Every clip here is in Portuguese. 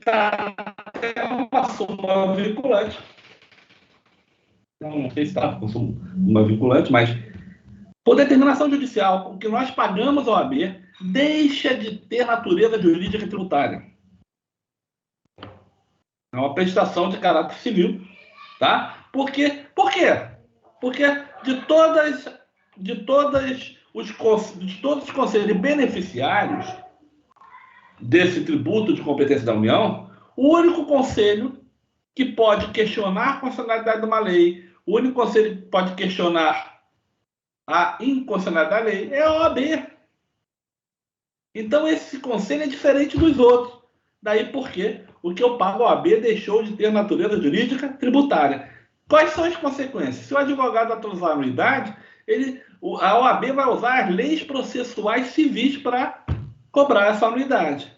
está uma súmula vinculante. Não sei se está com súmula vinculante, mas por determinação judicial, o que nós pagamos ao OAB deixa de ter natureza jurídica tributária. É uma prestação de caráter civil, tá? Por quê? Porque de todos os conselhos beneficiários desse tributo de competência da União, o único conselho que pode questionar a constitucionalidade de uma lei, o único conselho que pode questionar a inconstitucionalidade da lei é a OAB. Então, esse conselho é diferente dos outros. Daí porque o que eu pago à OAB deixou de ter natureza jurídica tributária. Quais são as consequências? Se o advogado atualizar a anuidade, a OAB vai usar as leis processuais civis para cobrar essa anuidade.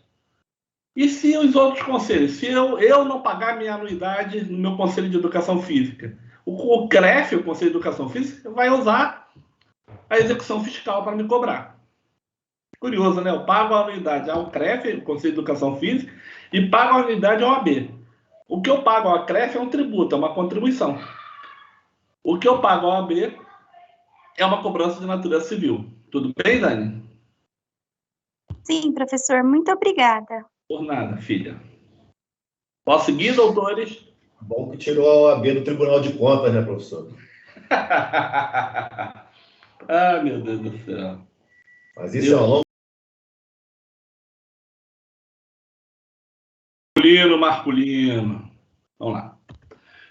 E se os outros conselhos, se eu não pagar minha anuidade no meu Conselho de Educação Física, o CREF, o Conselho de Educação Física, vai usar a execução fiscal para me cobrar. Curioso, né? Eu pago a anuidade ao CREF, o Conselho de Educação Física, e pago a anuidade ao OAB. O que eu pago ao CREF é um tributo, é uma contribuição. O que eu pago ao OAB é uma cobrança de natureza civil. Tudo bem, Dani? Sim, professor. Muito obrigada. Por nada, filha. Posso seguir, doutores? Bom que tirou a OAB do Tribunal de Contas, né, professor? Ah, meu Deus do céu. Mas isso é um longo... Masculino. Vamos lá.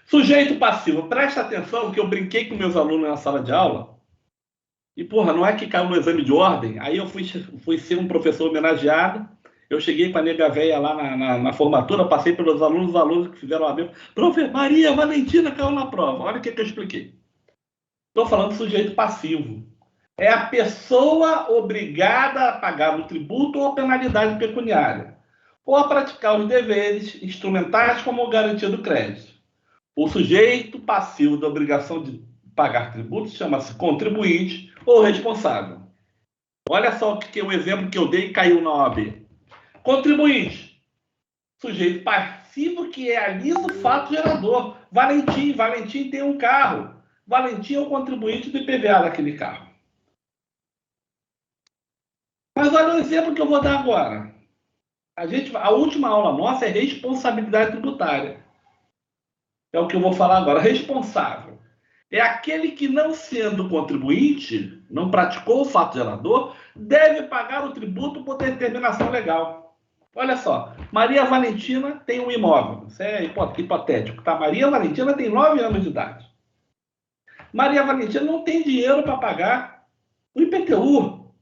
Sujeito passivo. Presta atenção que eu brinquei com meus alunos na sala de aula. E, porra, não é que caiu no exame de ordem. Aí eu fui ser um professor homenageado. Eu cheguei com a nega véia lá na formatura, passei pelos alunos, os alunos que fizeram a mesma. Profe, Maria Valentina caiu na prova. Olha o que eu expliquei. Estou falando de sujeito passivo. É a pessoa obrigada a pagar o tributo ou penalidade pecuniária, ou a praticar os deveres instrumentais como garantia do crédito. O sujeito passivo da obrigação de pagar tributo chama-se contribuinte ou responsável. Olha só o exemplo que eu dei e caiu na OAB. Contribuinte, sujeito passivo que realiza o fato gerador. Valentim tem um carro. Valentim é o contribuinte do IPVA daquele carro. Mas olha o exemplo que eu vou dar agora. A última aula nossa é responsabilidade tributária. É o que eu vou falar agora. Responsável é aquele que, não sendo contribuinte, não praticou o fato gerador, deve pagar o tributo por determinação legal. Olha só, Maria Valentina tem um imóvel. Isso é hipotético, tá? Maria Valentina tem 9 anos de idade. Maria Valentina não tem dinheiro para pagar o IPTU.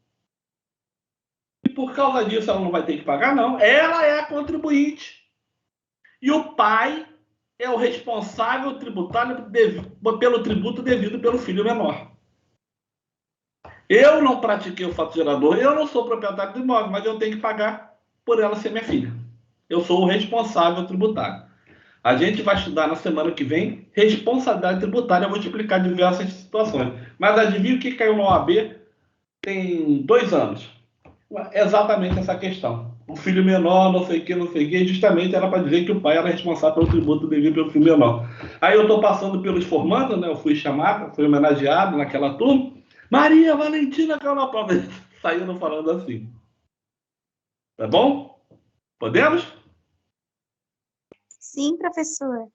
E por causa disso ela não vai ter que pagar, não. Ela é a contribuinte. E o pai é o responsável tributário pelo tributo devido pelo filho menor. Eu não pratiquei o fato gerador, eu não sou proprietário do imóvel, mas eu tenho que pagar por ela ser minha filha. Eu sou o responsável tributário. A gente vai estudar na semana que vem responsabilidade tributária. Eu vou te explicar diversas situações. Mas adivinha o que caiu no OAB tem 2 anos? Exatamente essa questão. O filho menor, não sei o que, justamente era para dizer que o pai era responsável pelo tributo devido pelo filho menor. Aí eu estou passando pelos formandos, né? Eu fui chamado, fui homenageado naquela turma. Maria Valentina caiu na prova. Saíram falando assim. Tá bom? Podemos? Sim, professor.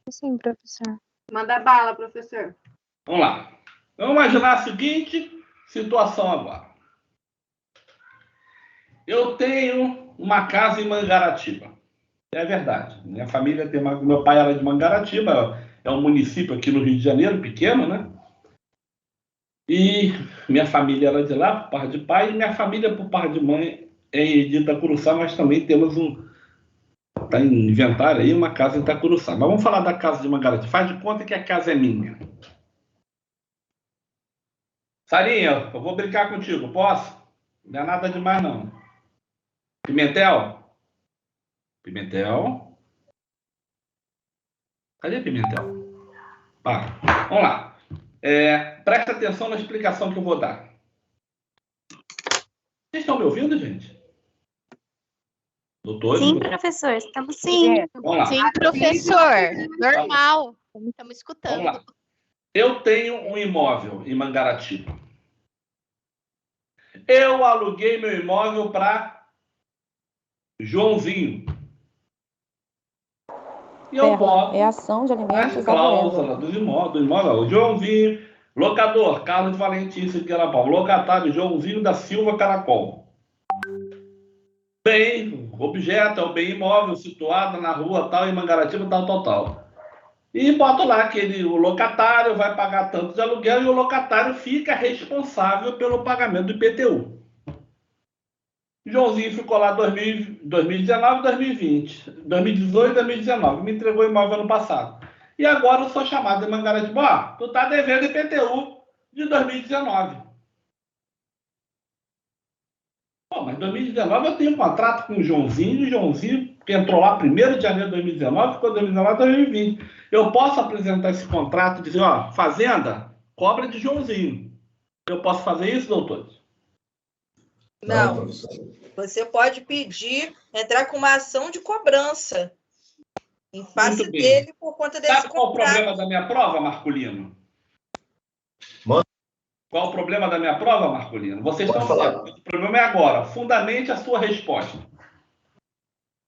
Sim, professor. Manda bala, professor. Vamos lá. Vamos imaginar a seguinte situação agora. Eu tenho uma casa em Mangaratiba. É verdade. Minha família tem meu pai era de Mangaratiba, é um município aqui no Rio de Janeiro, pequeno, né? E minha família era de lá, por parte de pai, e minha família, por parte de mãe, é de Itacuruçá, mas também temos está em inventário aí, uma casa em Itacuruçá. Mas vamos falar da casa de Mangaratiba. Faz de conta que a casa é minha. Sarinha, eu vou brincar contigo, posso? Não é nada demais, não. Pimentel? Pimentel? Cadê Pimentel? Para. Vamos lá. Presta atenção na explicação que eu vou dar. Vocês estão me ouvindo, gente? Doutores? Sim, professor, estamos sim. Vamos lá. Sim, professor. Normal. Estamos Vamos escutando. lá. Eu tenho um imóvel em Mangaratiba. Eu aluguei meu imóvel para Joãozinho. E eu boto É ação de as alimentos cláusulas do imóvel. Joãozinho, locador, Carlos Valentim Siqueira-Pau. Locatário, Joãozinho da Silva Caracol. Bem, objeto é o bem imóvel situado na rua tal, em Mangaratiba, tal. E boto lá que o locatário vai pagar tanto de aluguel e o locatário fica responsável pelo pagamento do IPTU. Joãozinho ficou lá 2019, 2020, 2018, 2019. Me entregou o imóvel ano passado. E agora eu sou chamado de Mangaratiba. Tu tá devendo IPTU de 2019. Pô, mas 2019 eu tenho um contrato com o Joãozinho, e o Joãozinho que entrou lá 1º de janeiro de 2019, ficou 2019 2020. Eu posso apresentar esse contrato e dizer, ó, fazenda, cobra de Joãozinho. Eu posso fazer isso, doutores? Não, professor. você pode pedir, entrar com uma ação de cobrança em face Muito bem. dele por conta desse Sabe qual o contrato. problema da minha prova, Marculino? Manda. Qual o problema da minha prova, Marculino? Vocês Pode estão falar. certos. O problema é agora. Fundamente a sua resposta.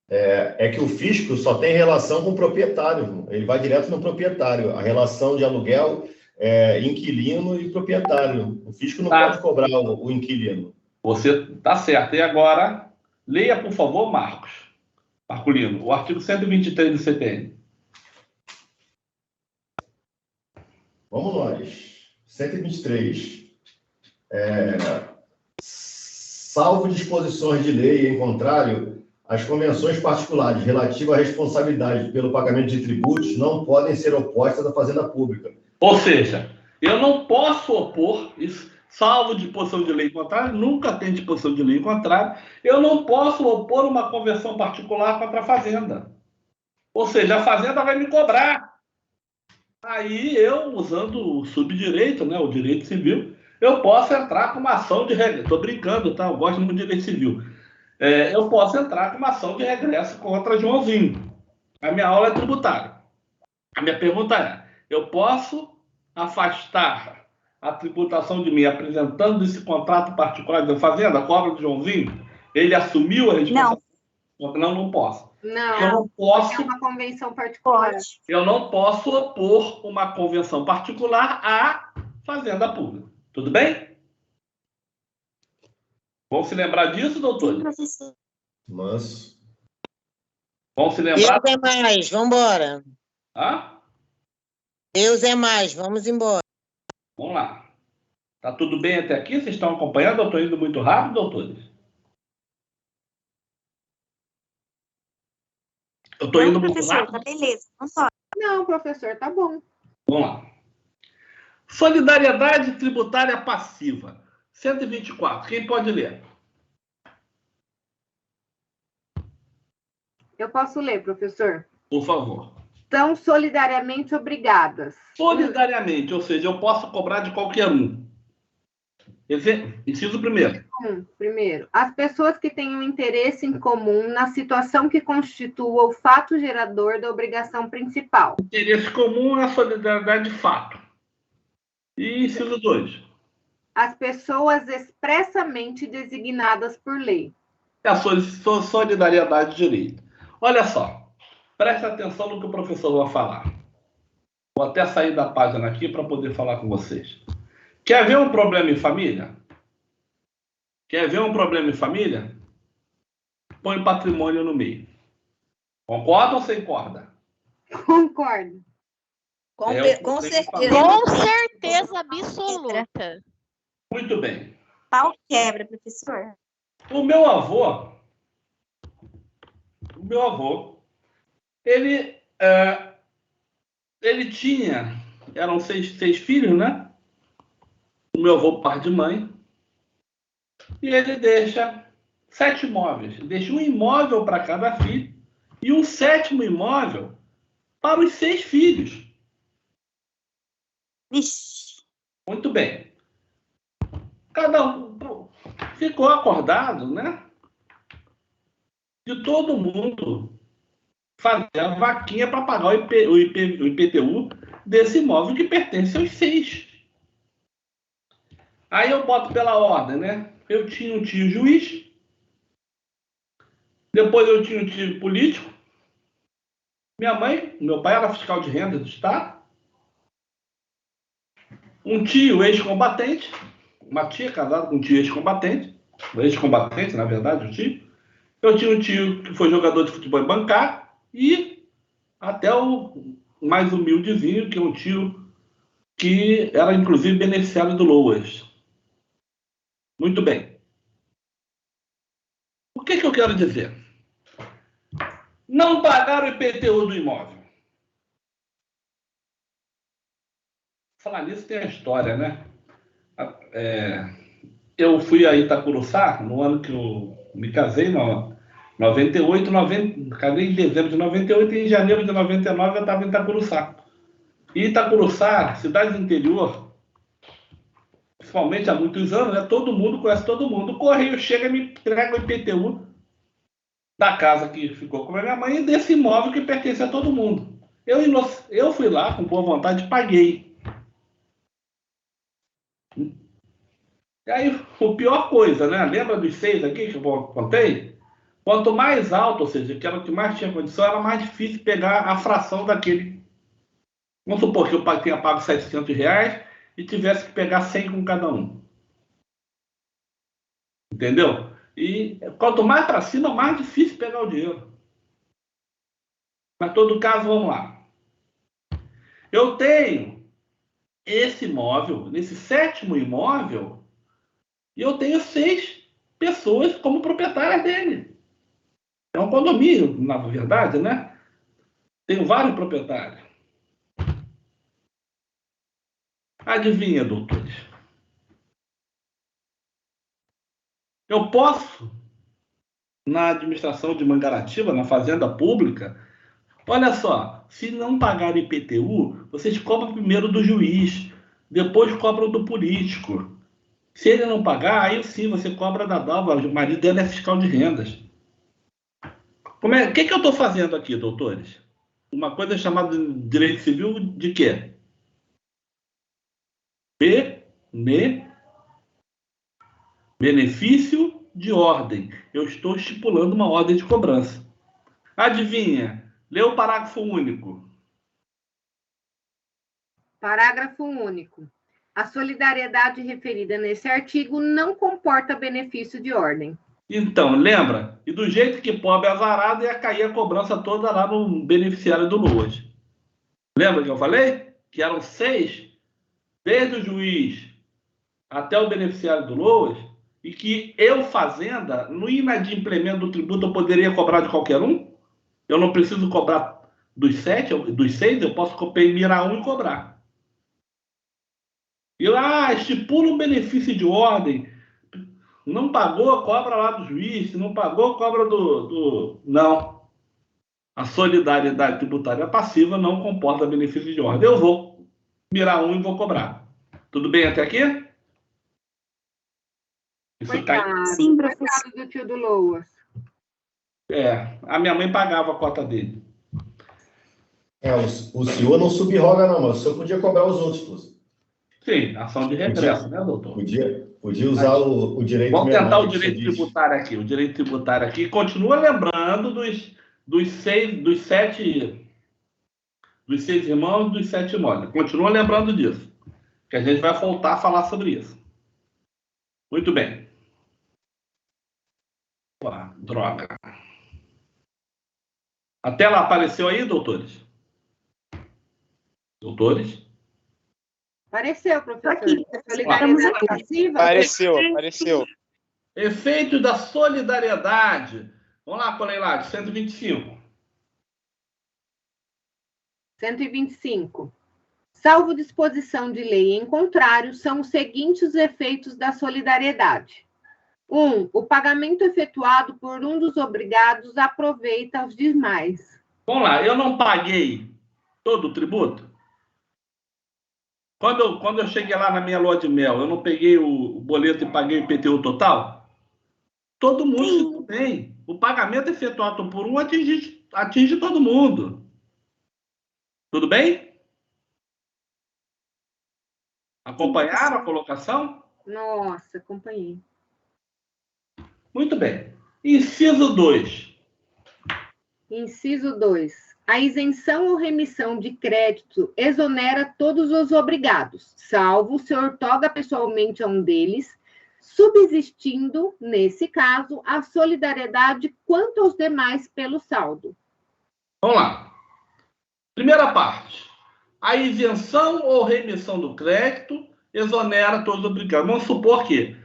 É que o fisco só tem relação com o proprietário. Ele vai direto no proprietário. A relação de aluguel é inquilino e proprietário. O fisco não pode cobrar o inquilino. Você está certo. E agora, leia, por favor, Marculino, o artigo 123 do CTN. Vamos nós. 123. Salvo disposições de lei em contrário, as convenções particulares relativas à responsabilidade pelo pagamento de tributos não podem ser opostas à Fazenda Pública. Ou seja, eu não posso opor isso, salvo disposição de lei contrária, nunca tem disposição de lei contrária, eu não posso opor uma convenção particular contra a Fazenda. Ou seja, a Fazenda vai me cobrar. Aí eu, usando o subdireito, né, o direito civil, eu posso entrar com uma ação de regresso. Estou brincando, tá? Eu gosto muito de direito civil. Eu posso entrar com uma ação de regresso contra Joãozinho. A minha aula é tributária. A minha pergunta é, eu posso afastar a tributação de mim apresentando esse contrato particular da Fazenda, cobra do Joãozinho? Ele assumiu a responsabilidade? Não posso. Não, Eu não posso. é uma convenção particular. Eu não posso opor uma convenção particular à Fazenda Pública. Tudo bem? Vão se lembrar disso, doutor? Sim, professor. Mas... Vão se lembrar? Deus é mais, vamos embora. Hã? Deus é mais, vamos embora. Vamos lá. Tá tudo bem até aqui? Vocês estão acompanhando? Eu estou indo muito rápido, doutores? Eu estou indo muito professor, rápido? tá beleza. Não só. Não, professor, tá bom. Vamos lá. Solidariedade tributária passiva. 124. Quem pode ler? Eu posso ler, professor? Por favor. São solidariamente obrigadas. Solidariamente, ou seja, eu posso cobrar de qualquer um. Inciso primeiro. Primeiro, as pessoas que têm um interesse em comum na situação que constitua o fato gerador da obrigação principal. Interesse comum é a solidariedade de fato. E inciso 2. As pessoas expressamente designadas por lei. É a solidariedade de direito. Olha só, presta atenção no que o professor vai falar. Vou até sair da página aqui para poder falar com vocês. Quer ver um problema em família? Quer ver um problema em família? Põe patrimônio no meio. Concorda ou sem corda? Concordo. Com certeza. Com certeza absoluta. Muito bem. Pau quebra, professor. O meu avô, ele tinha, eram seis filhos, né? O meu avô, par de mãe, e ele deixa 7 imóveis. Deixa um imóvel para cada filho e um 7º imóvel para os 6 filhos. Vixe. Muito bem. Cada um ficou acordado, né? de todo mundo fazer a vaquinha para pagar o IPTU desse imóvel que pertence aos 6. Aí eu boto pela ordem, né? Eu tinha um tio juiz, depois eu tinha um tio político, meu pai era fiscal de renda do Estado, um tio ex-combatente, uma tia casada com um tio ex-combatente, na verdade, o tio. Eu tinha um tio que foi jogador de futebol e bancário, e até o mais humildezinho, que é um tio que era, inclusive, beneficiário do Loas. Muito bem. O que eu quero dizer? Não pagar o IPTU do imóvel. Falar nisso tem a história, né? Eu fui a Itacuruçá, no ano que eu me casei, 98, casei em dezembro de 98 e em janeiro de 99 eu estava em Itacuruçá. E Itacuruçá, cidade do interior, principalmente há muitos anos, né? Todo mundo conhece todo mundo. O correio chega e me entrega o IPTU da casa que ficou com a minha mãe e desse imóvel que pertence a todo mundo. Eu fui lá com boa vontade e paguei. E aí, a pior coisa, né? Lembra dos 6 aqui que eu contei? Quanto mais alto, ou seja, que era o que mais tinha condição, era mais difícil pegar a fração daquele. Vamos supor que o pai tenha pago R$700 e tivesse que pegar 100 com cada um. Entendeu? E quanto mais para cima, mais difícil pegar o dinheiro. Mas, em todo caso, vamos lá. Eu tenho esse imóvel, nesse 7º imóvel, e eu tenho 6 pessoas como proprietárias dele. É um condomínio, na verdade, né? Tenho vários proprietários. Adivinha, doutores? Eu posso, na administração de Mangaratiba, na fazenda pública, olha só, se não pagar IPTU, vocês cobram primeiro do juiz, depois cobram do político. Se ele não pagar, aí sim você cobra da Dalva, o marido dele é fiscal de rendas. O que eu estou fazendo aqui, doutores? Uma coisa chamada de direito civil de quê? Benefício de ordem. Eu estou estipulando uma ordem de cobrança. Adivinha? Lê o parágrafo único. Parágrafo único. A solidariedade referida nesse artigo não comporta benefício de ordem. Então, lembra? E do jeito que pobre é azarado, ia cair a cobrança toda lá no beneficiário do Loas. Lembra que eu falei? Que eram 6, desde o juiz até o beneficiário do Loas, e que eu, fazenda, no inadimplemento do tributo, eu poderia cobrar de qualquer um? Eu não preciso cobrar dos 7, dos 6, eu posso mirar um e cobrar. E lá, estipula um benefício de ordem. Não pagou, cobra lá do juiz. Se não pagou, cobra do... Não. A solidariedade tributária passiva não comporta benefício de ordem. Eu vou mirar um e vou cobrar. Tudo bem até aqui? Isso tá... Sim, professor. Do tio do Loas. A minha mãe pagava a cota dele. O senhor não subroga, não, mas o senhor podia cobrar os outros. Sim, ação de regresso, né, doutor? Podia usar o direito... Vamos tentar o direito tributário aqui. O direito tributário aqui continua lembrando dos 7 irmãos e dos 7 imóveis. Continua lembrando disso. Que a gente vai voltar a falar sobre isso. Muito bem. Droga. A tela apareceu aí, doutores? Doutores? Apareceu, professor. Aqui. Solidariedade passiva? Apareceu. Efeito da solidariedade. Vamos lá, Coleilade, 125. 125. Salvo disposição de lei em contrário, são os seguintes os efeitos da solidariedade. 1. O pagamento efetuado por um dos obrigados aproveita aos demais. Vamos lá, eu não paguei todo o tributo? Quando eu cheguei lá na minha lua de mel, eu não peguei o boleto e paguei o IPTU total? Todo mundo ficou bem. o pagamento efetuado por um atinge todo mundo. Tudo bem? Acompanharam a colocação? Nossa, acompanhei. Muito bem. Inciso 2. Inciso 2. A isenção ou remissão de crédito exonera todos os obrigados, salvo se outorga pessoalmente a um deles, subsistindo, nesse caso, a solidariedade quanto aos demais pelo saldo. Vamos lá. Primeira parte. A isenção ou remissão do crédito exonera todos os obrigados. Vamos supor que,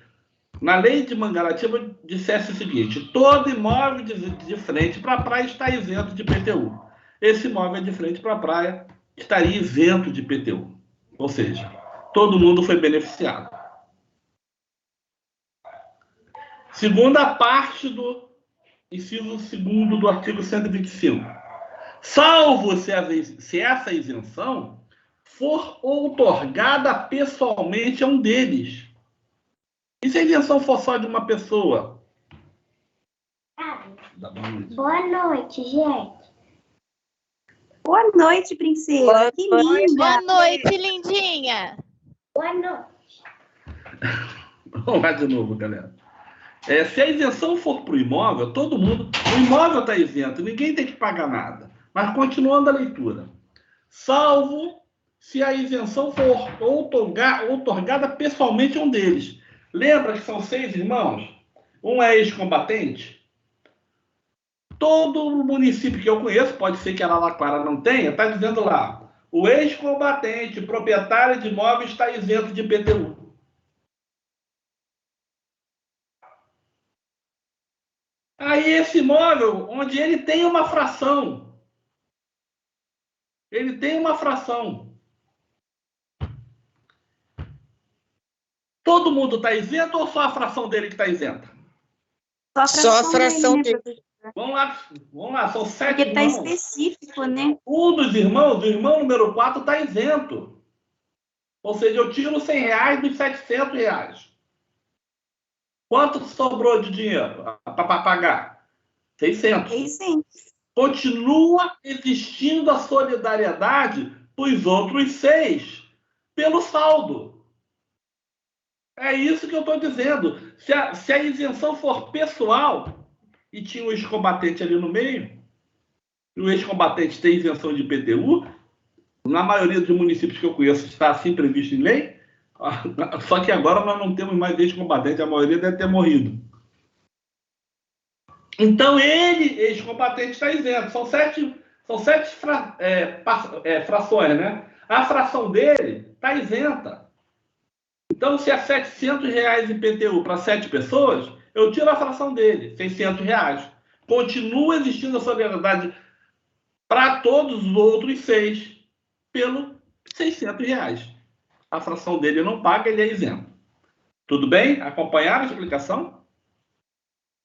na lei de Mangaratiba, dissesse o seguinte: todo imóvel de frente para a praia está isento de IPTU. Esse imóvel de frente para a praia estaria isento de IPTU. Ou seja, todo mundo foi beneficiado. Segunda parte do inciso 2º do artigo 125. Salvo se essa isenção for outorgada pessoalmente a um deles. E se a isenção for só de uma pessoa? Boa noite, gente. Boa noite, princesa. Que linda. Boa noite, lindinha. Boa noite. Vamos lá de novo, galera. Se a isenção for para o imóvel, todo mundo... O imóvel está isento, ninguém tem que pagar nada. Mas continuando a leitura. Salvo se a isenção for outorgada pessoalmente a um deles. Lembra que são 6 irmãos? Um é ex-combatente. Todo município que eu conheço, pode ser que Araraquara não tenha, está dizendo lá: o ex-combatente, proprietário de imóvel, está isento de IPTU. Aí esse imóvel, onde ele tem uma fração. Ele tem uma fração. Todo mundo está isento ou só a fração dele que está isenta? Só a fração dele. Vamos lá, são 7 Porque está irmãos. específico, né? Um dos irmãos, o irmão número 4, está isento. Ou seja, eu tiro R$100 dos R$700. Quanto sobrou de dinheiro para pagar? 600. 600. Continua existindo a solidariedade dos outros 6 pelo saldo. É isso que eu estou dizendo. Se a isenção for pessoal, e tinha um ex-combatente ali no meio, e o ex-combatente tem isenção de IPTU, na maioria dos municípios que eu conheço está assim previsto em lei, só que agora nós não temos mais ex-combatente, a maioria deve ter morrido. Então ele, ex-combatente, está isento. São 7 frações, né? A fração dele está isenta. Então, se é R$700 IPTU para 7 pessoas, eu tiro a fração dele, R$600. Continua existindo a solidariedade para todos os outros 6 pelo R$600. A fração dele não paga, ele é isento. Tudo bem? Acompanharam a explicação?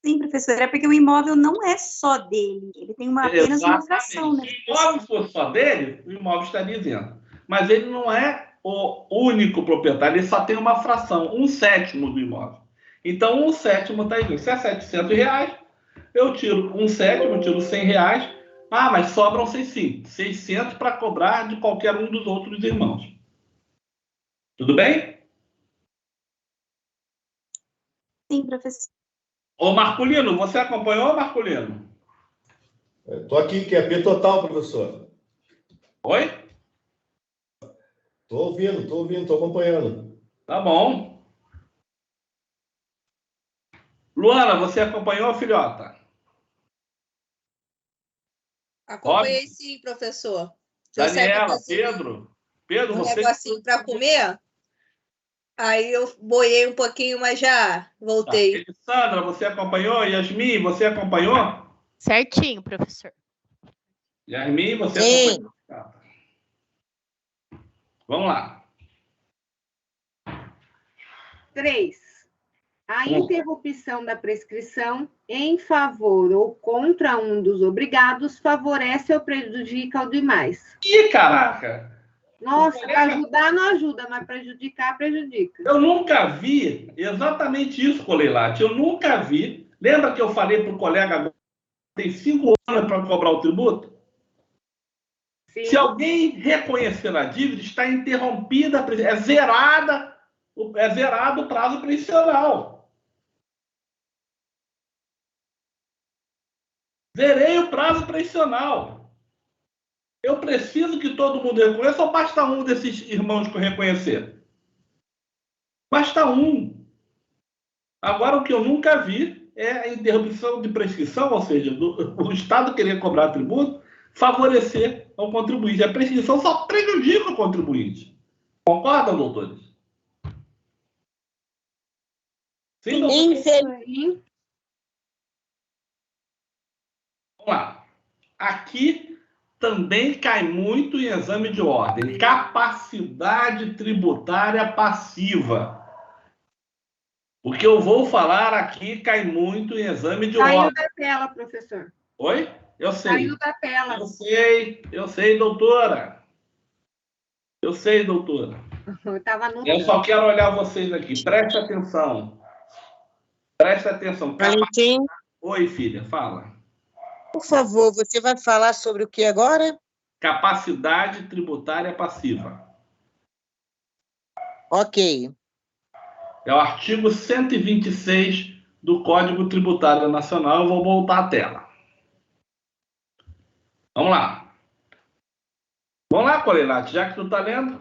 Sim, professora, é porque o imóvel não é só dele. Ele tem apenas uma fração, né? Se o imóvel for só dele, o imóvel estaria isento. Mas ele não é o único proprietário, ele só tem uma fração, 1/7 do imóvel. Então, 1/7 está isento. Se é R$700, eu tiro 1/7, tiro R$100. Ah, mas sobram 600 para cobrar de qualquer um dos outros irmãos. Tudo bem? Sim, professor. Ô, Marculino, você acompanhou, Marculino? Estou aqui, que é P total, professor. Oi? Estou ouvindo, estou acompanhando. Tá bom. Luana, você acompanhou, filhota? Acompanhei sim, professor. Daniela, Pedro, você... negocinho para comer? Aí eu boiei um pouquinho, mas já voltei. Tá. Sandra, você acompanhou? Yasmin, você acompanhou? Certinho, professor. Yasmin, você Sim. acompanhou? Tá. Vamos lá. 3. A interrupção da prescrição em favor ou contra um dos obrigados favorece ou prejudica o demais. Ih, caraca! Nossa, para ajudar não ajuda, mas prejudicar, prejudica. Eu nunca vi exatamente isso, Coleilate. Eu nunca vi. Lembra que eu falei para o colega tem 5 anos para cobrar o tributo? Sim. Se alguém reconhecer a dívida, está interrompida, é zerado o prazo prescricional. Zerei o prazo prescricional. Eu preciso que todo mundo reconheça ou basta um desses irmãos que eu reconhecer? Basta um. Agora, o que eu nunca vi é a interrupção de prescrição, ou seja, o Estado querer cobrar tributo, favorecer ao contribuinte. A prescrição só prejudica o contribuinte. Concordam, doutores? Sim, doutor? Sim. Vamos lá. Aqui também cai muito em exame de ordem. Capacidade tributária passiva. O que eu vou falar aqui cai muito em exame de ordem. Saiu da tela, professor. Oi? Eu sei. Saiu da tela. Eu sei, doutora. Eu sei, doutora. Tava no Eu só quero olhar vocês aqui. Preste atenção. Preste atenção. Valentim, Oi, filha, fala. por favor, você vai falar sobre o que agora? Capacidade tributária passiva. Ok. É o artigo 126 do Código Tributário Nacional. Eu vou voltar à tela. Vamos lá. Vamos lá, Corenato, já que tu está lendo.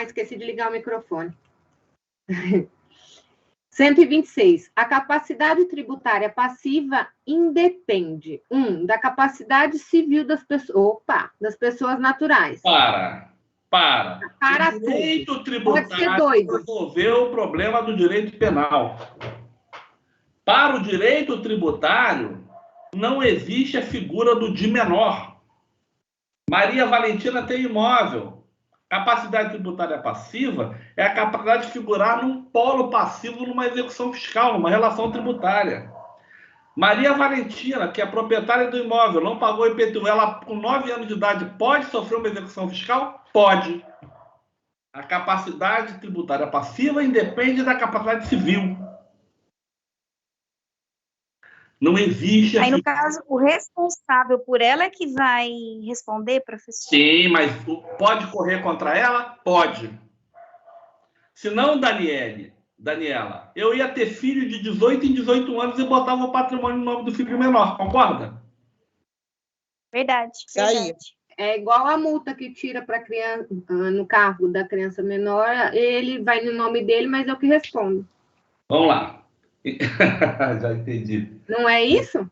Esqueci de ligar o microfone. 126. A capacidade tributária passiva independe, 1, da capacidade civil das pessoas, das pessoas naturais. Para. O direito Pode ser tributário doido. resolveu o problema do direito penal. Para o direito tributário, não existe a figura do de menor. Maria Valentina tem imóvel. Capacidade tributária passiva é a capacidade de figurar num polo passivo numa execução fiscal, numa relação tributária. Maria Valentina, que é proprietária do imóvel, não pagou IPTU, ela com 9 anos de idade pode sofrer uma execução fiscal? Pode. A capacidade tributária passiva independe da capacidade civil. Não existe... Aí, no caso, o responsável por ela é que vai responder, professor? Sim, mas pode correr contra ela? Pode. Se não, Daniela, eu ia ter filho de 18 em 18 anos e botava o patrimônio no nome do filho menor, concorda? Verdade. Isso aí. Verdade. É igual a multa que tira para criança no carro da criança menor, ele vai no nome dele, mas eu que respondo. Vamos lá. Já entendi. Não é isso?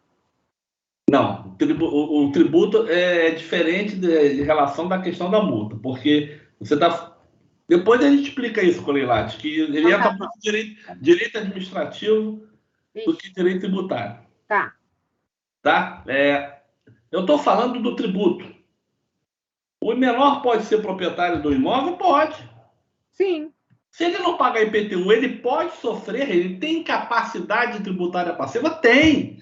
Não, o tributo é diferente de relação da questão da multa, porque você dá... Depois a gente explica isso, Coleilate, que ele entra muito direito administrativo do que direito tributário. Tá. Tá? Eu estou falando do tributo. O menor pode ser proprietário do imóvel? Pode. Sim. Se ele não pagar IPTU, ele pode sofrer, ele tem capacidade tributária passiva? Tem.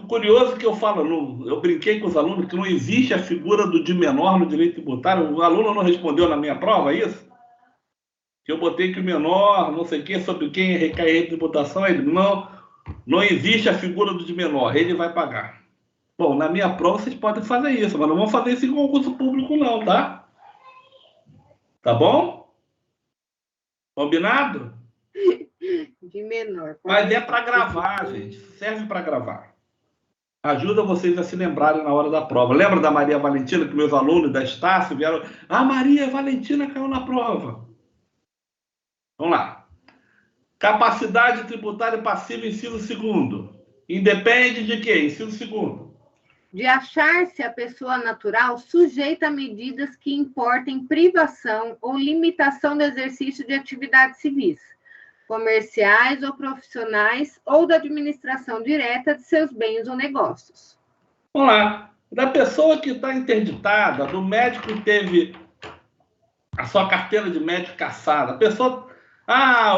Curioso que eu falo, eu brinquei com os alunos que não existe a figura do de menor no direito tributário. O aluno não respondeu na minha prova, é isso? Que eu botei que o menor, não sei o que, sobre quem recai a tributação, ele não existe a figura do de menor, ele vai pagar. Bom, na minha prova vocês podem fazer isso, mas não vão fazer isso em concurso público não, tá? Tá bom? Combinado? De menor. Mas é para gravar, gente. Serve para gravar. Ajuda vocês a se lembrarem na hora da prova. Lembra da Maria Valentina, que meus alunos da Estácio vieram... A Maria Valentina caiu na prova. Vamos lá. Capacidade tributária passiva, inciso 2º. Independe de quê? Inciso 2º. De achar-se a pessoa natural sujeita a medidas que importem privação ou limitação do exercício de atividades civis, comerciais ou profissionais, ou da administração direta de seus bens ou negócios. Vamos lá. Da pessoa que está interditada, do médico que teve a sua carteira de médico cassada, a pessoa...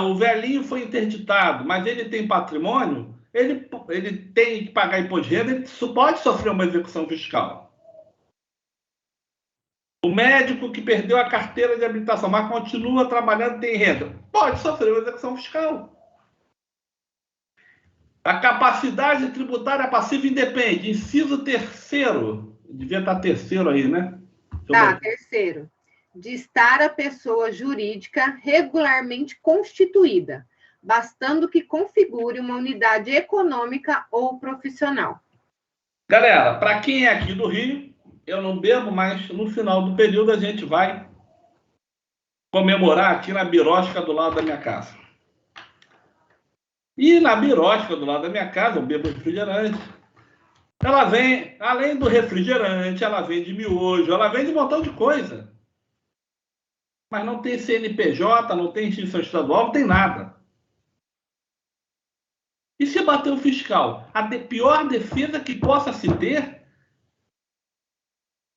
o velhinho foi interditado, mas ele tem patrimônio, ele tem que pagar imposto de renda, ele pode sofrer uma execução fiscal. O médico que perdeu a carteira de habilitação, mas continua trabalhando, tem renda, pode sofrer uma execução fiscal. A capacidade tributária passiva independe. Inciso 3º. Devia estar 3º aí, né? Tá, 3º. De estar a pessoa jurídica regularmente constituída, bastando que configure uma unidade econômica ou profissional. Galera, para quem é aqui do Rio, eu não bebo, mas no final do período a gente vai comemorar aqui na birosca do lado da minha casa. E na birosca do lado da minha casa, eu bebo refrigerante. Ela vem, além do refrigerante, ela vende miojo, ela vende um montão de coisa. Mas não tem CNPJ, não tem instituição estadual, não tem nada. E se bater o fiscal? A pior defesa que possa se ter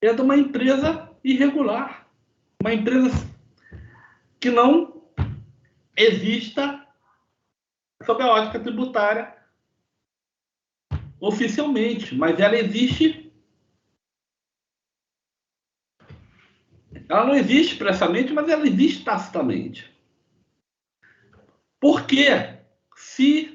é de uma empresa irregular. Uma empresa que não exista sob a ótica tributária oficialmente, mas ela existe. Ela não existe expressamente, mas ela existe tacitamente. Porque se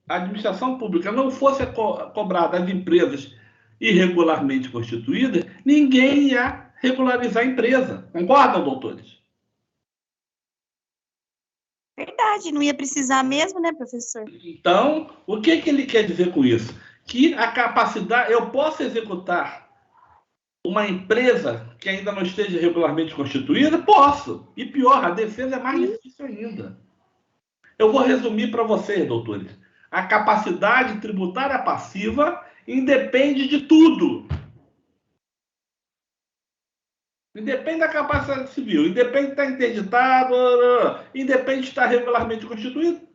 a administração pública, não fosse cobrar das empresas irregularmente constituídas, ninguém ia regularizar a empresa. Concordam, doutores? Verdade, não ia precisar mesmo, né, professor? Então, o que ele quer dizer com isso? Que a capacidade... Eu posso executar uma empresa que ainda não esteja regularmente constituída? Posso. E pior, a defesa é mais difícil ainda. Eu vou resumir para vocês, doutores. A capacidade tributária passiva independe de tudo. Independe da capacidade civil, independe de estar interditado, independe de estar regularmente constituído,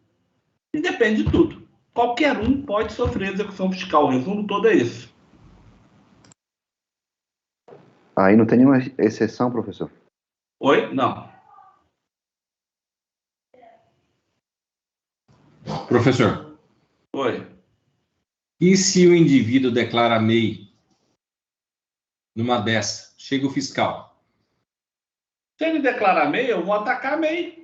independe de tudo. Qualquer um pode sofrer execução fiscal. O resumo todo é esse. Aí não tem nenhuma exceção, professor? Oi? Não. Professor. Oi. E se o indivíduo declara MEI numa dessa? Chega o fiscal. Se ele declarar MEI, eu vou atacar a MEI.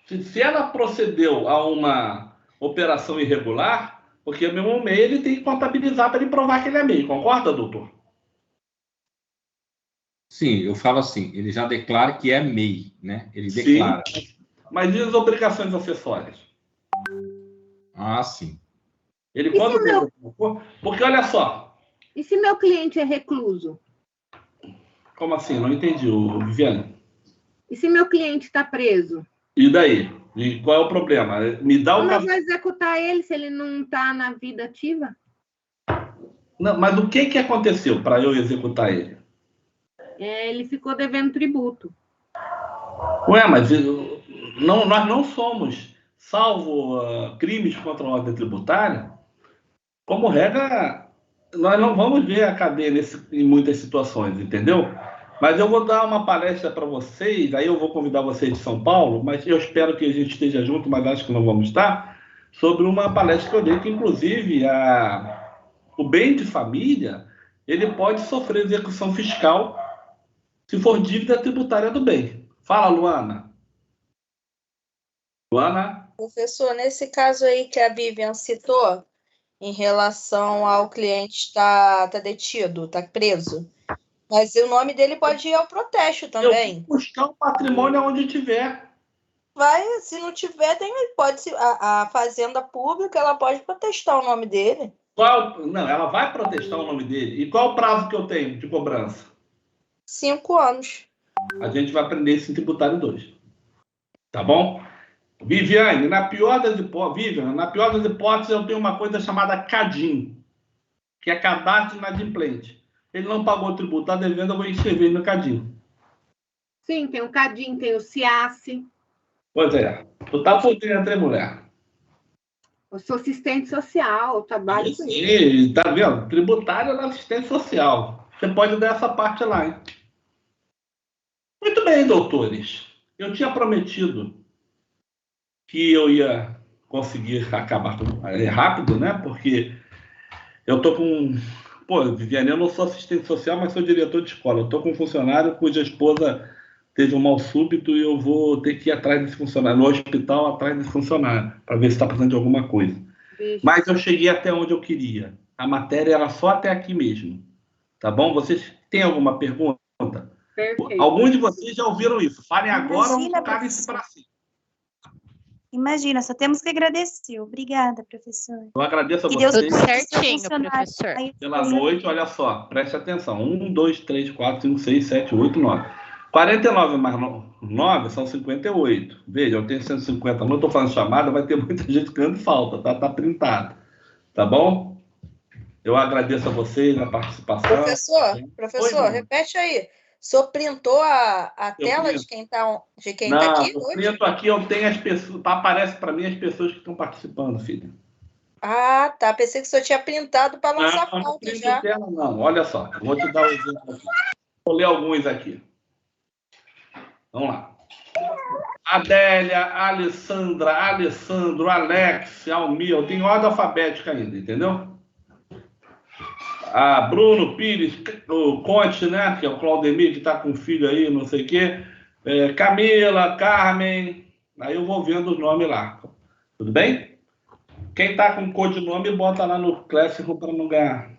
Se ela procedeu a uma operação irregular, porque o meu MEI ele tem que contabilizar para ele provar que ele é MEI. Concorda, doutor? Sim, eu falo assim, ele já declara que é MEI, né? Ele declara. Sim, mas e as obrigações acessórias? Ah, sim. Ele quando... Porque olha só. E se meu cliente é recluso? Como assim? Não entendi, Viviane. E se meu cliente está preso? E daí? E qual é o problema? Me dá Como eu vou executar ele se ele não está na vida ativa? Não, mas o que aconteceu para eu executar ele? Ele ficou devendo tributo. Ué, mas nós não somos, salvo crimes contra a ordem tributária, como regra, nós não vamos ver a cadeia em muitas situações, entendeu? Mas eu vou dar uma palestra para vocês, aí eu vou convidar vocês de São Paulo, mas eu espero que a gente esteja junto, mas acho que não vamos estar, sobre uma palestra que eu dei, que inclusive o bem de família, ele pode sofrer execução fiscal se for dívida tributária do bem. Fala, Luana. Luana? Professor, nesse caso aí que a Vivian citou, em relação ao cliente estar detido, está preso, mas o nome dele pode ir ao protesto também. Eu vou buscar o patrimônio onde tiver. Vai, se não tiver, a Fazenda Pública, ela pode protestar o nome dele. Não, ela vai protestar o nome dele. E qual o prazo que eu tenho de cobrança? 5 anos. A gente vai aprender isso em tributário 2. Tá bom? Viviane, na pior das hipóteses, eu tenho uma coisa chamada CADIM, que é cadastro inadimplente. Ele não pagou o tributo, está devendo, eu vou inscrever no CADIM. Sim, tem o CADIM, tem o CIASSE. Pois é. Tu tá por dentro, hein, mulher? Eu sou assistente social, trabalho com isso. Sim, tá vendo? Tributário na assistência social. Você pode dar essa parte lá, hein? Muito bem, doutores. Eu tinha prometido que eu ia conseguir acabar rápido, né? Porque eu tô com... Pô, Viviane, eu não sou assistente social, mas sou diretor de escola. Eu tô com um funcionário cuja esposa teve um mal súbito e eu vou ter que ir atrás desse funcionário, no hospital, atrás desse funcionário, para ver se está precisando de alguma coisa. Mas eu cheguei até onde eu queria. A matéria era só até aqui mesmo. Tá bom? Vocês têm alguma pergunta? Perfeito. Alguns de vocês já ouviram isso. Falem agora ou Imagina, calem isso para si. Imagina, só temos que agradecer. Obrigada, professor. Eu agradeço a Que Deus vocês Tudo cuide do seu certinho, funcionário. professor. Aí, pela noite. Olha só, preste atenção. 1, 2, 3, 4, 5, 6, 7, 8, 9. 49 mais 9 são 58. Veja, eu tenho 150. Não estou fazendo chamada, vai ter muita gente ganhando falta, tá? Tá printado. Tá bom? Eu agradeço a vocês a participação. Professor, Oi, repete aí. O senhor printou a Eu tela printo. de quem está Não, aqui eu hoje? printo aqui, eu tenho as pessoas, aparece para mim as pessoas que estão participando, filha. Ah, tá. Pensei que o senhor tinha printado para lançar Não, não pauta printo já. tela, não. Olha só, eu vou te dar um exemplo aqui. Vou ler alguns aqui. Vamos lá. Adélia, Alessandra, Alessandro, Alex, Almir. Eu tenho ordem alfabética ainda, entendeu? Bruno Pires, o Conte, né? Que é o Claudemir, que está com o filho aí, não sei o quê. Camila, Carmen. Aí eu vou vendo os nomes lá. Tudo bem? Quem está com codinome, bota lá no Classroom para não ganhar.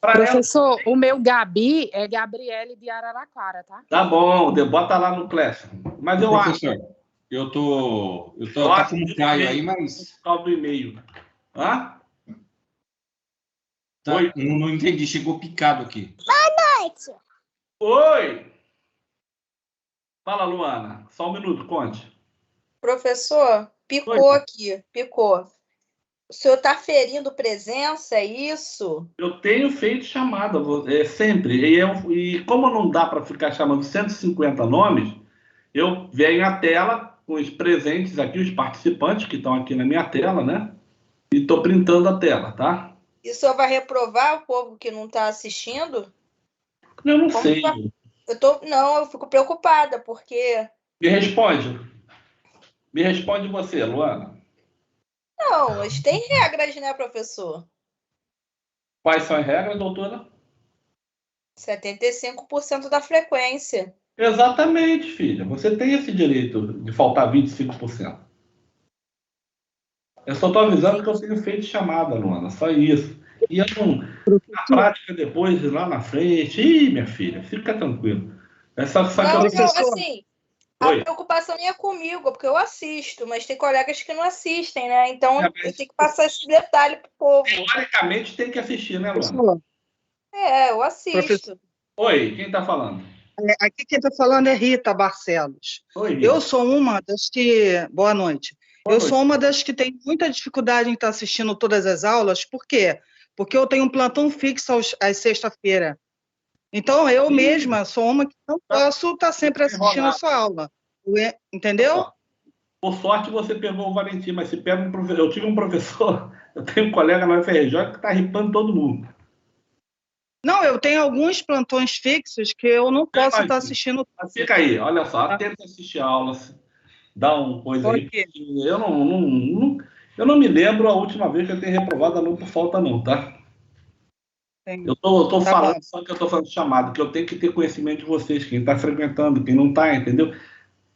Professor, o meu Gabi é Gabriele de Araraquara, tá? Tá bom, bota lá no Classroom. Mas eu Professor, acho. eu tô Eu tá acho com um que Caio ele aí, mas Por causa do e-mail. Hã? tá, Oi. não entendi, chegou picado aqui. Oi! Fala, Luana. Só um minuto, conte. Professor, picou Oi. aqui, picou. O senhor está ferindo presença, é isso? Eu tenho feito chamada sempre. E como não dá para ficar chamando 150 nomes, eu venho à tela com os presentes aqui, os participantes que estão aqui na minha tela, né? E estou printando a tela, tá? E o senhor vai reprovar o povo que não está assistindo? Eu não Como sei. vai? Eu fico preocupada, porque... Me responde. Me responde você, Luana. Não, mas tem regras, né, professor? Quais são as regras, doutora? 75% da frequência. Exatamente, filha. Você tem esse direito de faltar 25%. Eu só estou avisando que eu tenho feito chamada, Luana. Só isso. E eu não, na prática, depois, lá na frente... minha filha, fica tranquilo. Assim, Oi. a preocupação nem é comigo, porque eu assisto, mas tem colegas que não assistem, né? Então, eu tenho que passar esse detalhe pro povo. Teoricamente, tem que assistir, né, Luana? Eu assisto. Professor. Oi, quem está falando? Aqui quem está falando é Rita Barcelos. Oi, Rita. Eu sou uma das que... Boa noite. Boa eu noite. sou uma das que tem muita dificuldade em estar assistindo todas as aulas. Por quê? Porque eu tenho um plantão fixo às sexta-feira. Então, eu mesma sou uma que não posso estar sempre assistindo a sua aula. Entendeu? Por sorte, você pegou o Valentim, mas se pega um professor... Eu tive um professor, eu tenho um colega na UFRJ que está ripando todo mundo. Não, eu tenho alguns plantões fixos que eu não posso estar assistindo. Mas fica aí, olha só, tenta assistir aulas, dá uma coisa aí. Eu não me lembro a última vez que eu tenho reprovado aluno por falta, não, tá? Eu tô falando, bom. Só que eu estou falando chamado, que eu tenho que ter conhecimento de vocês, quem está frequentando, quem não está, entendeu?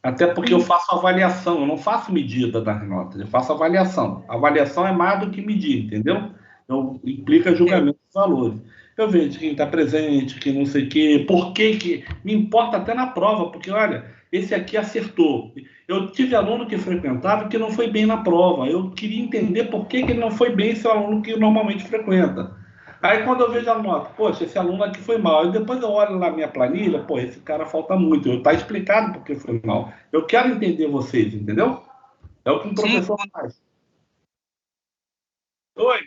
Até porque eu faço avaliação, eu não faço medida das notas, eu faço avaliação. Avaliação é mais do que medir, entendeu? Então, implica julgamento dos valores. Eu vejo quem está presente, quem não sei o quê, por que me importa até na prova, porque, olha, esse aqui acertou. Eu tive aluno que frequentava que não foi bem na prova. Eu queria entender por que ele não foi bem esse aluno que normalmente frequenta. Aí, quando eu vejo a nota, poxa, esse aluno aqui foi mal. E depois eu olho na minha planilha, pô, esse cara falta muito. Está explicado por que foi mal. Eu quero entender vocês, entendeu? É o que um professor faz. Oi.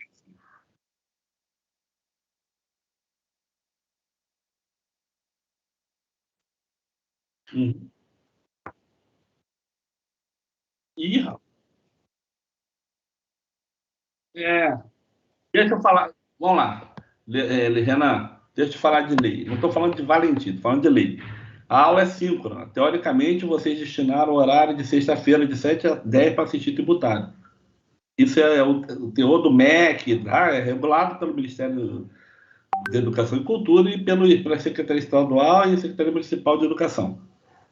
Ih, rapaz. Deixa eu falar. Vamos lá. Renan, deixa eu te falar de lei. Não estou falando de Valentim, estou falando de lei. A aula é síncrona. Teoricamente, vocês destinaram o horário de sexta-feira, de 7 a 10, para assistir tributário. Isso é o teor do MEC, tá? É regulado pelo Ministério da Educação e Cultura e pela Secretaria Estadual e Secretaria Municipal de Educação.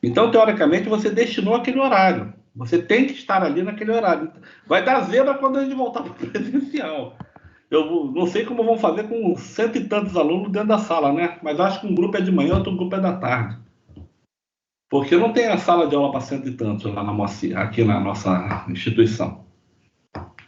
Então, teoricamente, você destinou aquele horário. Você tem que estar ali naquele horário. Vai dar zebra quando a gente voltar para o presencial. Eu não sei como vão fazer com 100 e tantos alunos dentro da sala, né? Mas acho que um grupo é de manhã, outro grupo é da tarde. Porque não tem a sala de aula para 100 e tantos lá aqui na nossa instituição.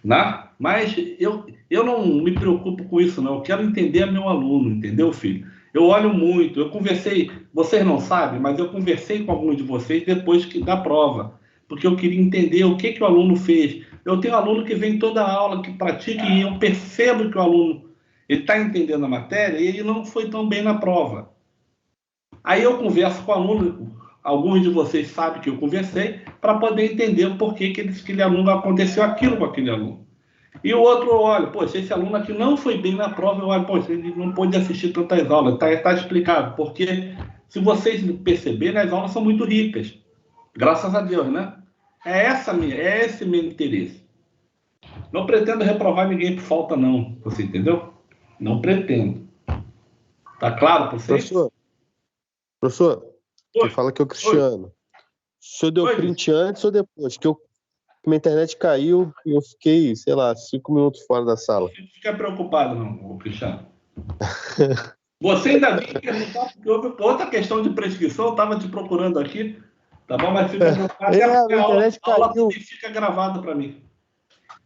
Né? Mas eu não me preocupo com isso, não. Eu quero entender meu aluno, entendeu, filho? Eu olho muito, eu conversei, vocês não sabem, mas eu conversei com alguns de vocês depois da prova, porque eu queria entender o que o aluno fez. Eu tenho aluno que vem toda a aula, que pratica, e eu percebo que o aluno está entendendo a matéria e ele não foi tão bem na prova. Aí eu converso com o aluno, alguns de vocês sabem que eu conversei, para poder entender o porquê que aquele aluno aconteceu aquilo com aquele aluno. E o outro olha, poxa, esse aluno aqui não foi bem na prova, eu olho, poxa, ele não pôde assistir tantas aulas, está explicado, porque se vocês perceberem, as aulas são muito ricas, graças a Deus, né? É esse meu interesse. Não pretendo reprovar ninguém por falta, não, você entendeu? Não pretendo. Tá claro para vocês? Professor, você fala que é o Cristiano. O senhor deu print antes ou depois? Que minha internet caiu e eu fiquei, sei lá, 5 minutos fora da sala. Não fica preocupado, não, Cristiano. Você ainda vem perguntar, porque houve outra questão de prescrição, eu estava te procurando aqui, tá bom? Mas fica preocupado, a aula também fica gravada para mim.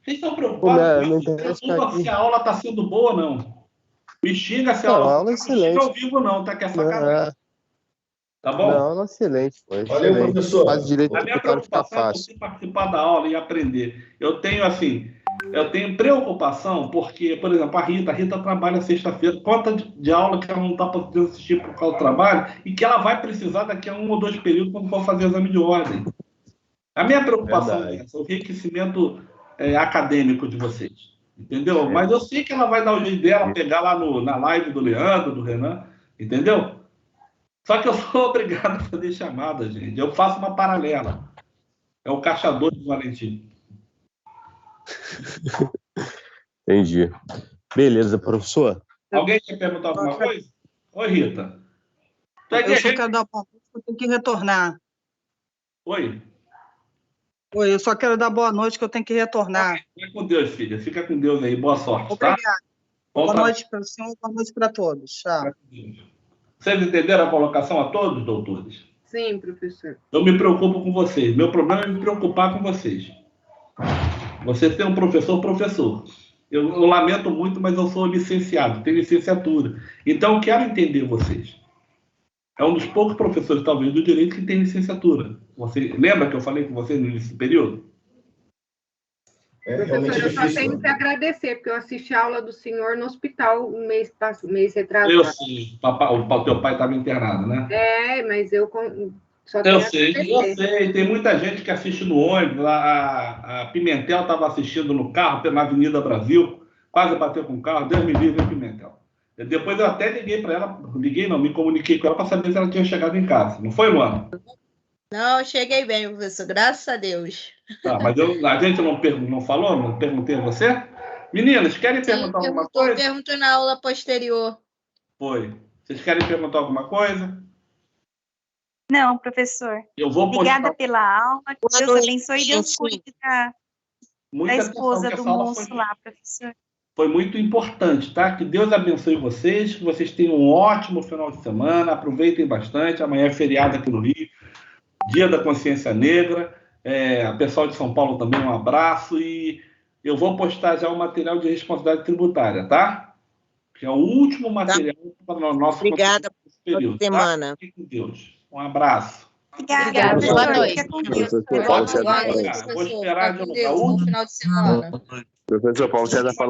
Vocês estão preocupados se a aula está sendo boa ou não? Me xinga se a aula está sendo ao vivo, não, tá? Que é sacanagem. Tá bom? Não, aula excelente. Valeu, professor. Faz direito a minha preocupação é você participar da aula e aprender. Eu tenho preocupação porque, por exemplo, a Rita trabalha sexta-feira, conta de aula que ela não está podendo assistir por causa do trabalho e que ela vai precisar daqui a 1 ou 2 períodos quando for fazer o exame de ordem. A minha preocupação é essa, o enriquecimento acadêmico de vocês. Entendeu? Mas eu sei que ela vai dar o jeito dela, pegar lá na live do Leandro, do Renan, entendeu? Só que eu sou obrigado a fazer chamada, gente. Eu faço uma paralela. É o caixador do Valentim. Entendi. Beleza, professor. Alguém quer perguntar alguma coisa? Oi, Rita. Eu só quero dar boa noite, eu tenho que retornar. Oi. Oi, eu só quero dar boa noite, que eu tenho que retornar. Fica com Deus, filha. Fica com Deus aí. Boa sorte, Obrigada. Tá? Boa noite para o senhor, boa noite para todos. Tchau. Vocês entenderam a colocação a todos, doutores? Sim, professor. Eu me preocupo com vocês. Meu problema é me preocupar com vocês. Vocês têm um professor. Eu lamento muito, mas eu sou licenciado, tenho licenciatura. Então, eu quero entender vocês. É um dos poucos professores, talvez, do direito que tem licenciatura. Você lembra que eu falei com vocês nesse período? Professor, eu só tenho que agradecer, porque eu assisti a aula do senhor no hospital um mês retrasado. Eu sei, o teu pai estava internado, né? Mas eu só tenho eu sei. Tem muita gente que assiste no ônibus. A Pimentel estava assistindo no carro, na Avenida Brasil, quase bateu com o carro, Deus me livre, Pimentel. Depois eu até liguei para ela, me comuniquei com ela para saber se ela tinha chegado em casa. Não foi, Luana? Não, eu cheguei bem, professor, graças a Deus. Tá, mas a gente não falou? Não perguntei a você? Meninas, querem perguntar alguma coisa? Perguntou na aula posterior. Foi. Vocês querem perguntar alguma coisa? Não, professor. Obrigada pela aula. Deus abençoe e Deus cuide da esposa do moço lá, professor. Foi muito importante, tá? Que Deus abençoe vocês, que vocês tenham um ótimo final de semana, aproveitem bastante. Amanhã é feriado aqui no Rio, Dia da Consciência Negra. Pessoal de São Paulo também, um abraço. E eu vou postar já o material de responsabilidade tributária, tá? Que é o último material para o nosso Obrigada período. Boa semana. Tá? Fique com Deus. Um abraço. Obrigada. Boa noite. Vou esperar de no final de semana. Professor Paulo César falando.